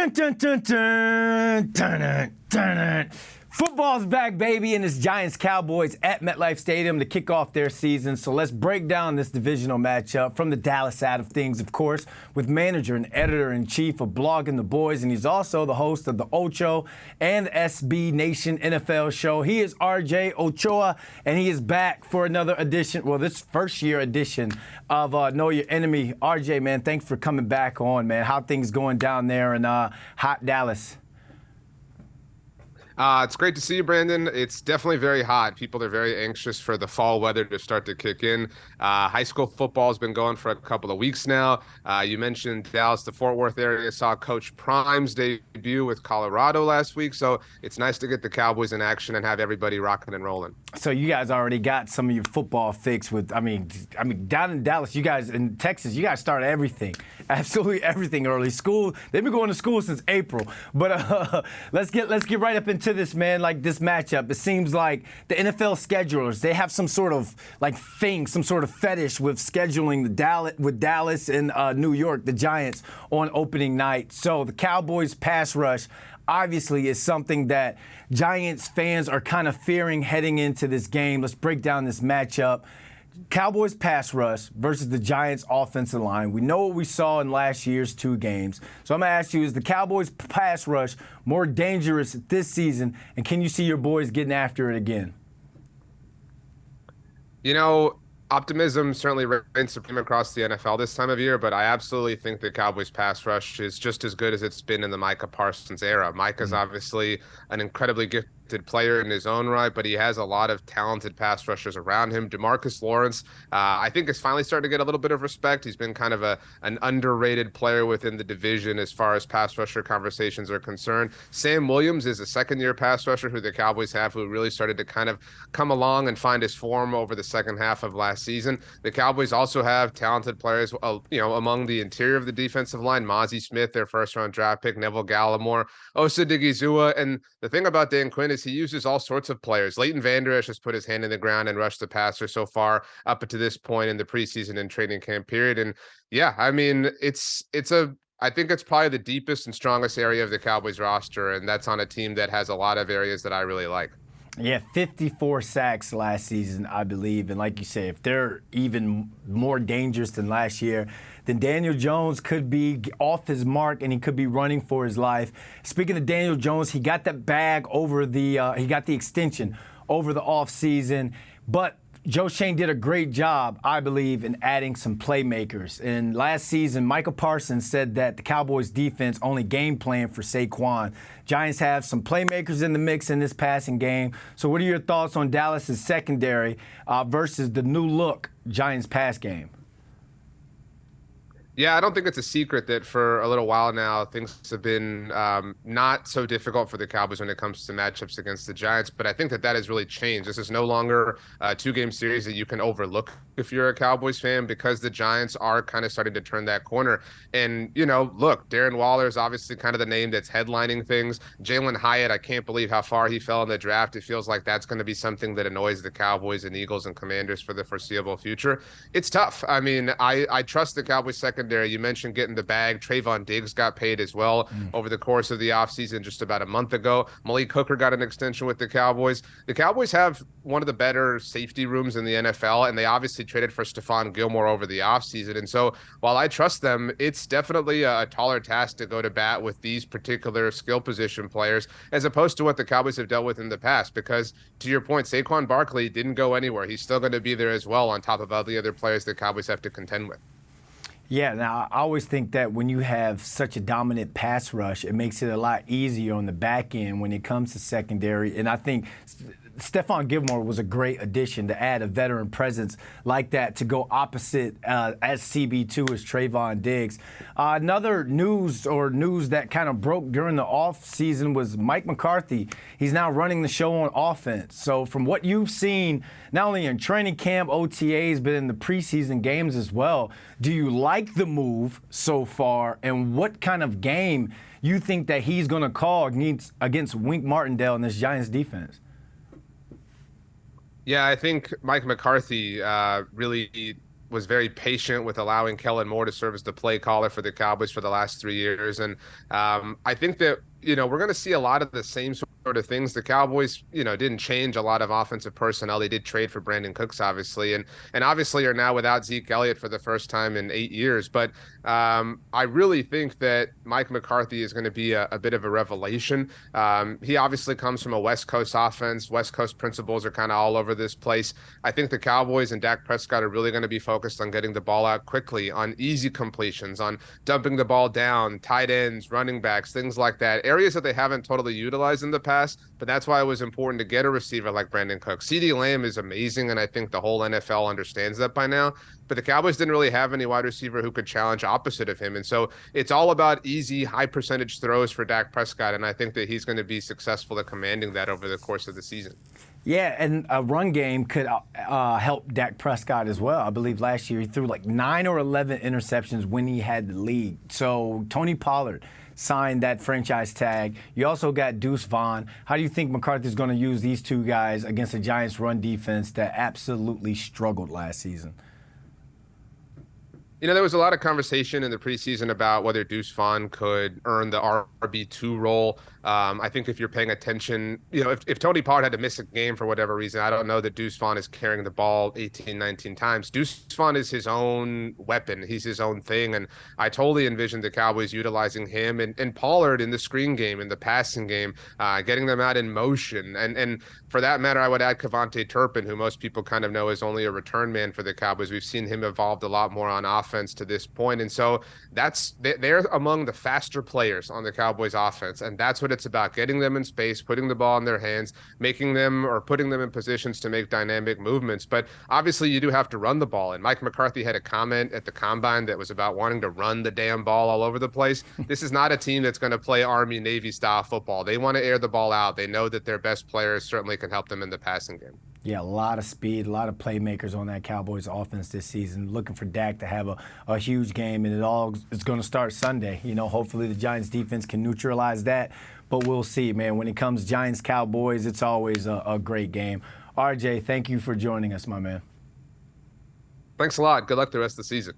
Dun, dun, dun, dun, dun, dun, dun, dun. Football's back, baby, and it's Giants-Cowboys at MetLife Stadium to kick off their season. So let's break down this divisional matchup from the Dallas side of things, of course, with manager and editor-in-chief of Blogging the Boys, and he's also the host of the Ochoa and SB Nation NFL show. He is RJ Ochoa, and he is back for another edition, well, this first-year edition of Know Your Enemy. RJ, man, thanks for coming back on, man. How things going down there in hot Dallas? It's great to see you, Brandon. It's definitely very hot. People are very anxious for the fall weather to start to kick in. High school football has been going for a couple of weeks now. You mentioned Dallas, the Fort Worth area, saw Coach Prime's debut with Colorado last week. So it's nice to get the Cowboys in action and have everybody rocking and rolling. So you guys already got some of your football fix with, I mean, down in Dallas, you guys, in Texas, you guys started everything, absolutely everything early. School, they've been going to school since April. But let's get right up into this, man, like this matchup. It seems like the NFL schedulers, they have some sort of like thing, some sort of fetish with scheduling with Dallas and New York, the Giants, on opening night. So the Cowboys pass rush obviously is something that Giants fans are kind of fearing heading into this game. Let's break down this matchup. Cowboys pass rush versus the Giants offensive line. We know what we saw in last year's two games. So I'm going to ask you, is the Cowboys pass rush more dangerous this season, and can you see your boys getting after it again? You know, optimism certainly reigns supreme across the NFL this time of year, but I absolutely think the Cowboys pass rush is just as good as it's been in the Micah Parsons era. Micah's obviously an incredibly gifted player in his own right, but he has a lot of talented pass rushers around him. DeMarcus Lawrence, I think, is finally starting to get a little bit of respect. He's been kind of an underrated player within the division as far as pass rusher conversations are concerned. Sam Williams is a second-year pass rusher who the Cowboys have, who really started to kind of come along and find his form over the second half of last season. The Cowboys also have talented players, among the interior of the defensive line. Mozzie Smith, their first-round draft pick, Neville Gallimore, Osa Digizua, and the thing about Dan Quinn is he uses all sorts of players. Leighton Vander Esch has put his hand in the ground and rushed the passer so far up to this point in the preseason and training camp period. And yeah, I mean, I think it's probably the deepest and strongest area of the Cowboys roster, and that's on a team that has a lot of areas that I really like. Yeah, 54 sacks last season, I believe. And like you say, if they're even more dangerous than last year, then Daniel Jones could be off his mark and he could be running for his life. Speaking of Daniel Jones, he got that bag over he got the extension over the offseason. But Joe Schoen did a great job, I believe, in adding some playmakers. And last season, Micah Parsons said that the Cowboys defense only game plan for Saquon. Giants have some playmakers in the mix in this passing game. So what are your thoughts on Dallas's secondary versus the new look Giants pass game? Yeah, I don't think it's a secret that for a little while now, things have been not so difficult for the Cowboys when it comes to matchups against the Giants. But I think that has really changed. This is no longer a two-game series that you can overlook if you're a Cowboys fan, because the Giants are kind of starting to turn that corner. And, look, Darren Waller is obviously kind of the name that's headlining things. Jalen Hyatt, I can't believe how far he fell in the draft. It feels like that's going to be something that annoys the Cowboys and Eagles and Commanders for the foreseeable future. It's tough. I mean, I trust the Cowboys secondary. You mentioned getting the bag. Trayvon Diggs got paid as well over the course of the offseason just about a month ago. Malik Hooker got an extension with the Cowboys. The Cowboys have one of the better safety rooms in the NFL, and they obviously traded for Stephon Gilmore over the offseason. And so while I trust them, it's definitely a taller task to go to bat with these particular skill position players as opposed to what the Cowboys have dealt with in the past. Because to your point, Saquon Barkley didn't go anywhere. He's still going to be there as well on top of all the other players the Cowboys have to contend with. Yeah, now I always think that when you have such a dominant pass rush, it makes it a lot easier on the back end when it comes to secondary. And I think Stephon Gilmore was a great addition to add a veteran presence like that to go opposite as CB2 as Trayvon Diggs. Another news that kind of broke during the offseason was Mike McCarthy. He's now running the show on offense. So from what you've seen, not only in training camp, OTAs, but in the preseason games as well, do you like the move so far? And what kind of game you think that he's going to call against Wink Martindale and this Giants defense? Yeah, I think Mike McCarthy really was very patient with allowing Kellen Moore to serve as the play caller for the Cowboys for the last 3 years. And I think that, we're going to see a lot of the same sort of things. The Cowboys, didn't change a lot of offensive personnel. They did trade for Brandon Cooks, obviously, and obviously are now without Zeke Elliott for the first time in 8 years. But I really think that Mike McCarthy is going to be a bit of a revelation. He obviously comes from a West Coast offense. West Coast principles are kind of all over this place. I think the Cowboys and Dak Prescott are really going to be focused on getting the ball out quickly, on easy completions, on dumping the ball down, tight ends, running backs, things like that. Areas that they haven't totally utilized in the past, but that's why it was important to get a receiver like Brandon Cooks. CeeDee Lamb is amazing, and I think the whole NFL understands that by now. But the Cowboys didn't really have any wide receiver who could challenge opposite of him. And so it's all about easy, high percentage throws for Dak Prescott, and I think that he's going to be successful at commanding that over the course of the season. Yeah, and a run game could help Dak Prescott as well. I believe last year he threw like 9 or 11 interceptions when he had the lead. So Tony Pollard signed that franchise tag. You also got Deuce Vaughn. How do you think McCarthy's going to use these two guys against the Giants' run defense that absolutely struggled last season? There was a lot of conversation in the preseason about whether Deuce Vaughn could earn the RB2 role. I think if you're paying attention, if Tony Pollard had to miss a game for whatever reason, I don't know that Deuce Vaughn is carrying the ball 18, 19 times. Deuce Vaughn is his own weapon. He's his own thing. And I totally envisioned the Cowboys utilizing him and Pollard in the screen game, in the passing game, getting them out in motion. And for that matter, I would add Kevontae Turpin, who most people kind of know is only a return man for the Cowboys. We've seen him evolved a lot more on offense to this point. And so they're among the faster players on the Cowboys offense. And that's what it's about, getting them in space, putting the ball in their hands, making them or putting them in positions to make dynamic movements. But obviously you do have to run the ball. And Mike McCarthy had a comment at the combine that was about wanting to run the damn ball all over the place. This is not a team that's going to play Army, Navy style football. They want to air the ball out. They know that their best players certainly can help them in the passing game. Yeah, a lot of speed, a lot of playmakers on that Cowboys offense this season. Looking for Dak to have a huge game, and it all is going to start Sunday. Hopefully the Giants defense can neutralize that, but we'll see, man. When it comes Giants-Cowboys, it's always a great game. RJ, thank you for joining us, my man. Thanks a lot. Good luck the rest of the season.